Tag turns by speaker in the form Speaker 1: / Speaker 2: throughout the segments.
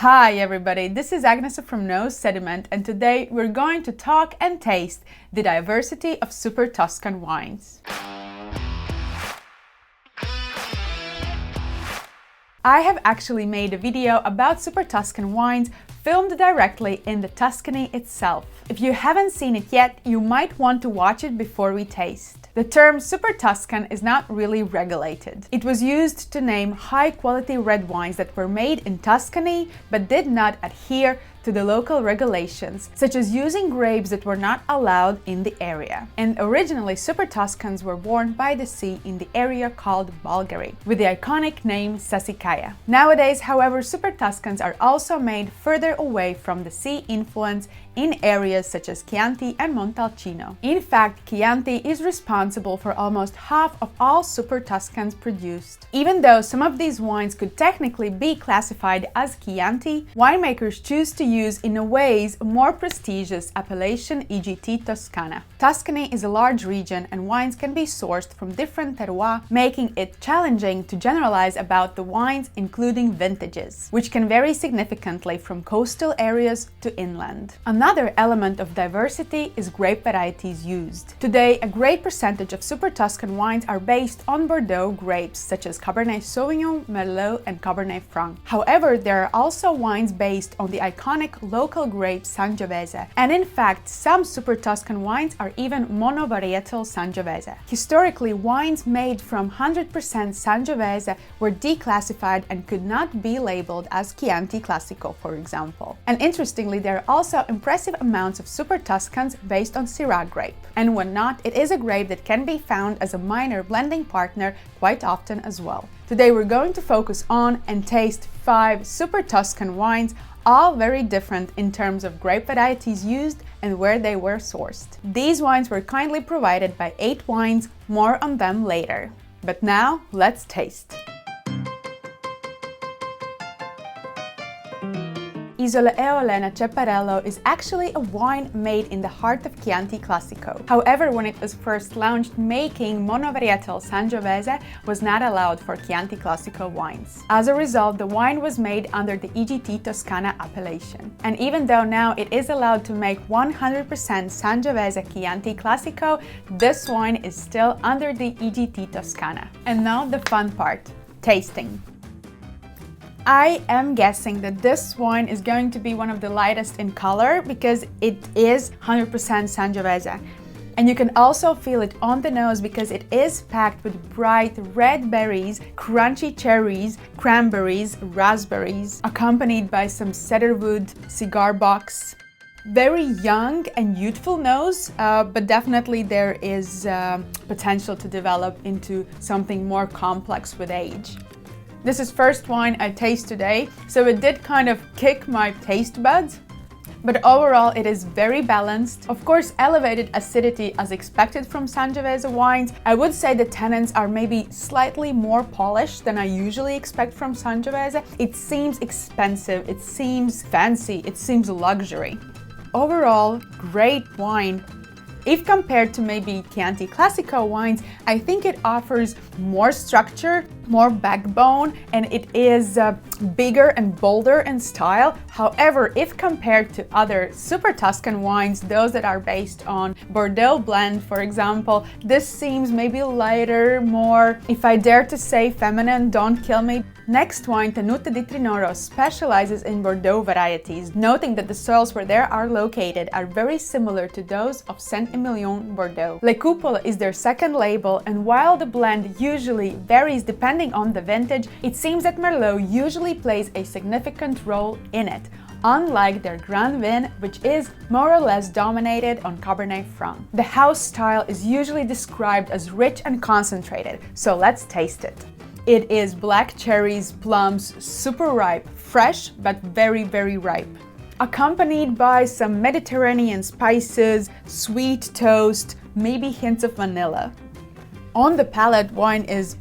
Speaker 1: Hi everybody, this is Agnes from No Sediment, and today we're going to talk and taste the diversity of Super-Tuscan wines. I have actually made a video about Super-Tuscan wines filmed directly in the Tuscany itself. If you haven't seen it yet, you might want to watch it before we taste. The term Super-Tuscan is not really regulated. It was used to name high-quality red wines that were made in Tuscany but did not adhere to the local regulations, such as using grapes that were not allowed in the area. And originally, Super-Tuscans were born by the sea in the area called Bulgari, with the iconic name Sassicaia. Nowadays, however, Super-Tuscans are also made further away from the sea influence in areas such as Chianti and Montalcino. In fact, Chianti is responsible for almost half of all Super-Tuscans produced. Even though some of these wines could technically be classified as Chianti, winemakers choose to use in a ways more prestigious appellation EGT Toscana. Tuscany is a large region and wines can be sourced from different terroirs, making it challenging to generalize about the wines, including vintages, which can vary significantly from coastal areas to inland. Another element of diversity is grape varieties used. Today, a great percentage of Super-Tuscan wines are based on Bordeaux grapes such as Cabernet Sauvignon, Merlot, and Cabernet Franc. However, there are also wines based on the iconic local grape Sangiovese, and in fact, some Super-Tuscan wines are even monovarietal Sangiovese. Historically, wines made from 100% Sangiovese were declassified and could not be labeled as Chianti Classico, for example. And interestingly, there are also impressive amounts of Super-Tuscans based on Syrah grape. And when not, it is a grape that can be found as a minor blending partner quite often as well. Today we're going to focus on and taste 5 Super-Tuscan wines, all very different in terms of grape varieties used and where they were sourced. These wines were kindly provided by 8 Wines, more on them later. But now, let's taste. Isola Eolena Ceparello is actually a wine made in the heart of Chianti Classico. However, when it was first launched, making monovarietal Sangiovese was not allowed for Chianti Classico wines. As a result, the wine was made under the EGT Toscana appellation. And even though now it is allowed to make 100% Sangiovese Chianti Classico, this wine is still under the EGT Toscana. And now the fun part, tasting. I am guessing that this wine is going to be one of the lightest in color because it is 100% Sangiovese. And you can also feel it on the nose because it is packed with bright red berries, crunchy cherries, cranberries, raspberries, accompanied by some cedarwood, cigar box. Very young and youthful nose, but definitely there is potential to develop into something more complex with age. This is first wine I taste today, so it did kind of kick my taste buds, but overall it is very balanced. Of course, elevated acidity as expected from Sangiovese wines. I would say the tannins are maybe slightly more polished than I usually expect from Sangiovese. It seems expensive, it seems fancy, it seems luxury. Overall, great wine. If compared to maybe Chianti Classico wines, I think it offers more structure, more backbone, and it is bigger and bolder in style. However, if compared to other Super-Tuscan wines, those that are based on Bordeaux blend, for example, this seems maybe lighter, more, if I dare to say, feminine, don't kill me. Next wine, Tenuta di Trinoro, specializes in Bordeaux varieties, noting that the soils where they are located are very similar to those of Saint-Emilion Bordeaux. Le Coupole is their second label, and while the blend usually varies depending on the vintage, it seems that Merlot usually plays a significant role in it, unlike their Grand Vin, which is more or less dominated on Cabernet Franc. The house style is usually described as rich and concentrated, so let's taste it. It is black cherries, plums, super ripe, fresh but very, very ripe, accompanied by some Mediterranean spices, sweet toast, maybe hints of vanilla. On the palate, wine is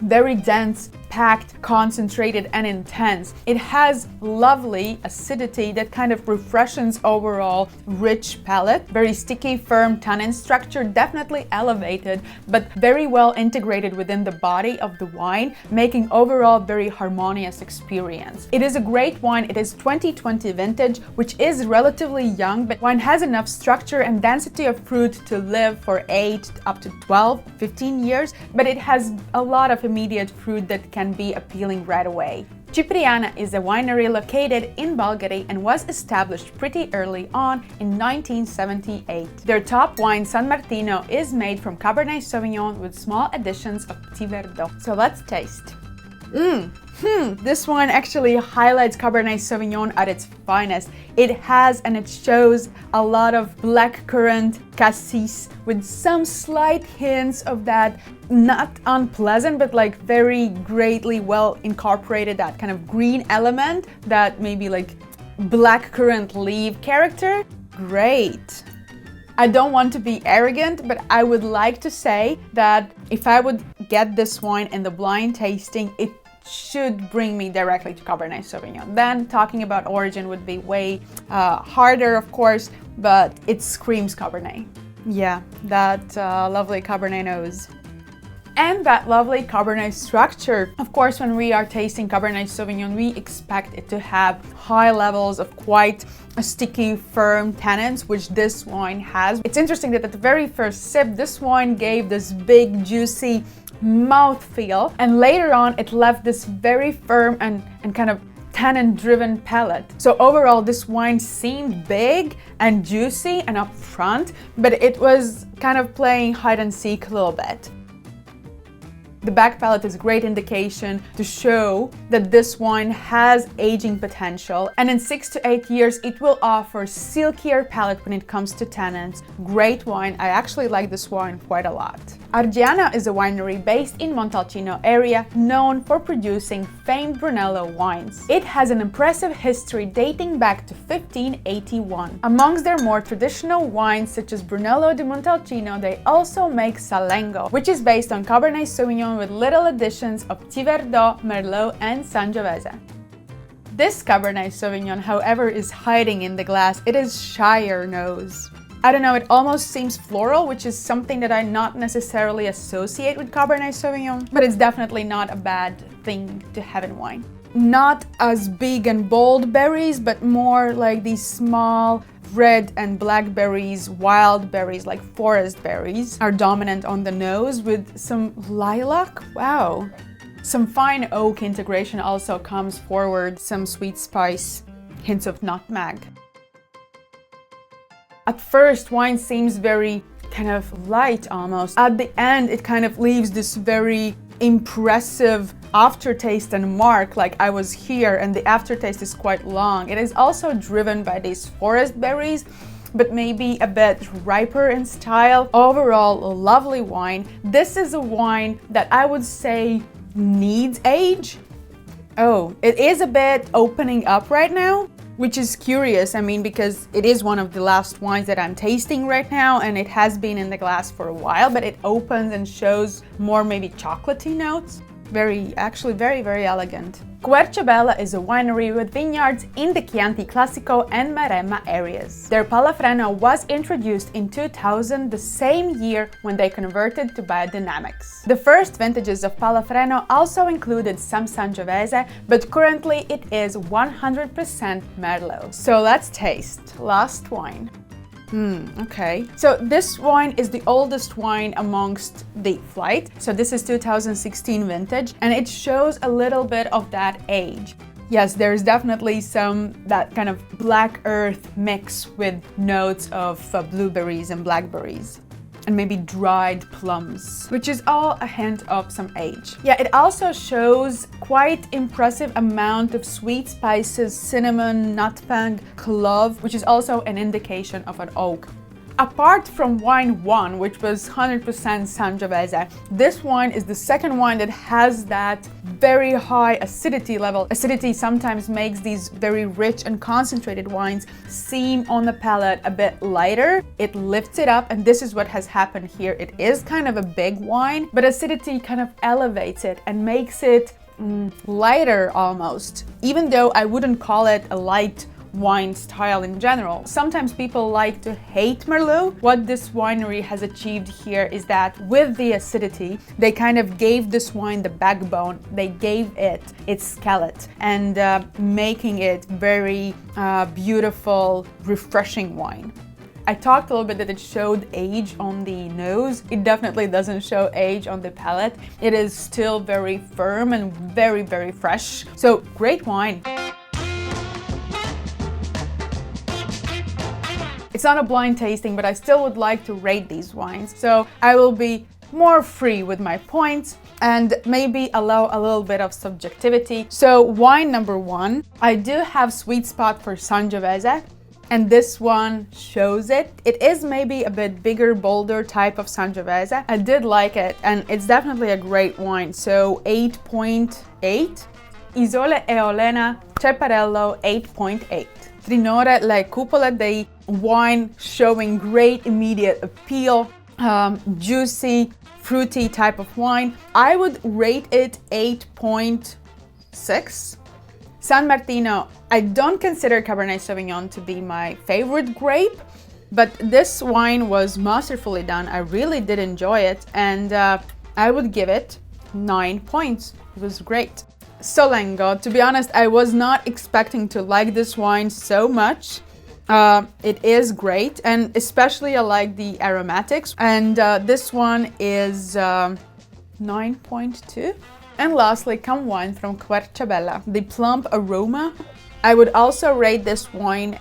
Speaker 1: very dense, packed, concentrated, and intense. It has lovely acidity that kind of refreshes overall rich palate. Very sticky, firm tannin structure, definitely elevated, but very well integrated within the body of the wine, making overall very harmonious experience. It is a great wine. It is 2020 vintage, which is relatively young, but wine has enough structure and density of fruit to live for 8 up to 12, 15 years, but it has a lot of immediate fruit that can be appealing right away. Cipriana is a winery located in Bulgaria and was established pretty early on in 1978. Their top wine, San Martino, is made from Cabernet Sauvignon with small additions of Petit Verdot. So let's taste. This wine actually highlights Cabernet Sauvignon at its finest. It has and it shows a lot of blackcurrant, cassis, with some slight hints of that not unpleasant, but like very greatly well incorporated, that kind of green element, that maybe like blackcurrant leaf character. Great. I don't want to be arrogant, but I would like to say that if I would get this wine in the blind tasting, it should bring me directly to Cabernet Sauvignon. Then talking about origin would be way harder, of course, but it screams Cabernet. Yeah, that lovely Cabernet nose. And that lovely Cabernet structure. Of course, when we are tasting Cabernet Sauvignon, we expect it to have high levels of quite a sticky, firm tannins, which this wine has. It's interesting that at the very first sip, this wine gave this big, juicy mouthfeel, and later on it left this very firm and kind of tannin-driven palate. So overall, this wine seemed big and juicy and upfront, but it was kind of playing hide and seek a little bit. The back palate is a great indication to show that this wine has aging potential, and in 6 to 8 years it will offer silkier palate when it comes to tannins. Great wine. I actually like this wine quite a lot. Argiana is a winery based in Montalcino area, known for producing famed Brunello wines. It has an impressive history dating back to 1581. Amongst their more traditional wines, such as Brunello di Montalcino, they also make Salengo, which is based on Cabernet Sauvignon with little additions of Petit Verdot, Merlot, and Sangiovese. This Cabernet Sauvignon, however, is hiding in the glass. It is Shire nose. I don't know, it almost seems floral, which is something that I not necessarily associate with Cabernet Sauvignon, but it's definitely not a bad thing to have in wine. Not as big and bold berries, but more like these small red and black berries, wild berries like forest berries are dominant on the nose, with some lilac. Wow. Some fine oak integration also comes forward, some sweet spice, hints of nutmeg. At first, wine seems very kind of light almost. At the end, it kind of leaves this very impressive aftertaste and mark, like I was here, and the aftertaste is quite long. It is also driven by these forest berries, but maybe a bit riper in style. Overall, a lovely wine. This is a wine that I would say needs age. Oh, it is a bit opening up right now, which is curious, I mean, because it is one of the last wines that I'm tasting right now, and it has been in the glass for a while, but it opens and shows more maybe chocolatey notes. Actually very, very elegant. Querciabella is a winery with vineyards in the Chianti Classico and Maremma areas. Their Palafreno was introduced in 2000, the same year when they converted to biodynamics. The first vintages of Palafreno also included some Sangiovese, but currently it is 100% Merlot. So let's taste. Last wine. Okay. So this wine is the oldest wine amongst the flight. So this is 2016 vintage, and it shows a little bit of that age. Yes, there's definitely that kind of black earth mix with notes of blueberries and blackberries, and maybe dried plums, which is all a hint of some age. Yeah, it also shows quite impressive amount of sweet spices, cinnamon, nutmeg, clove, which is also an indication of an oak. Apart from wine 1, which was 100% Sangiovese, this wine is the second wine that has that very high acidity level. Acidity sometimes makes these very rich and concentrated wines seem on the palate a bit lighter. It lifts it up, and this is what has happened here. It is kind of a big wine, but acidity kind of elevates it and makes it lighter almost, even though I wouldn't call it a light wine style in general. Sometimes people like to hate Merlot. What this winery has achieved here is that with the acidity, they kind of gave this wine the backbone, they gave it its skeleton, and making it very beautiful, refreshing wine. I talked a little bit that it showed age on the nose. It definitely doesn't show age on the palate. It is still very firm and very, very fresh. So great wine. It's not a blind tasting, but I still would like to rate these wines. So I will be more free with my points and maybe allow a little bit of subjectivity. So wine number 1, I do have sweet spot for Sangiovese, and this one shows it. It is maybe a bit bigger, bolder type of Sangiovese. I did like it, and it's definitely a great wine. So 8.8. Isole e Olena Ceparello 8.8. Trinore Le Cupole, the wine showing great immediate appeal, juicy, fruity type of wine. I would rate it 8.6. San Martino, I don't consider Cabernet Sauvignon to be my favorite grape, but this wine was masterfully done. I really did enjoy it, and I would give it 9 points. It was great. Solengo, to be honest, I was not expecting to like this wine so much. It is great, and especially I like the aromatics, and this one is 9.2. And lastly, come wine from Querciabella, the plump aroma. I would also rate this wine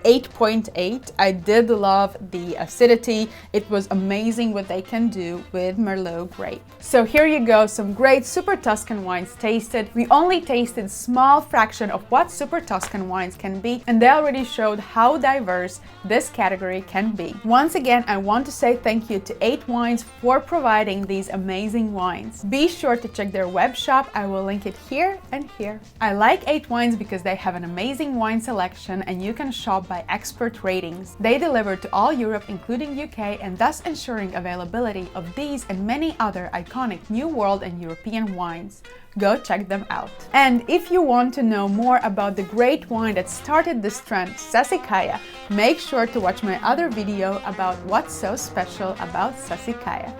Speaker 1: 8.8. I did love the acidity. It was amazing what they can do with Merlot grape. So here you go, some great Super-Tuscan wines tasted. We only tasted small fraction of what Super-Tuscan wines can be, and they already showed how diverse this category can be. Once again, I want to say thank you to 8 Wines for providing these amazing wines. Be sure to check their web shop. I will link it here and here. I like 8 Wines because they have an amazing wine selection, and you can shop by expert ratings. They deliver to all Europe, including UK, and thus ensuring availability of these and many other iconic New World and European wines. Go check them out. And if you want to know more about the great wine that started this trend, Sassicaia, make sure to watch my other video about what's so special about Sassicaia.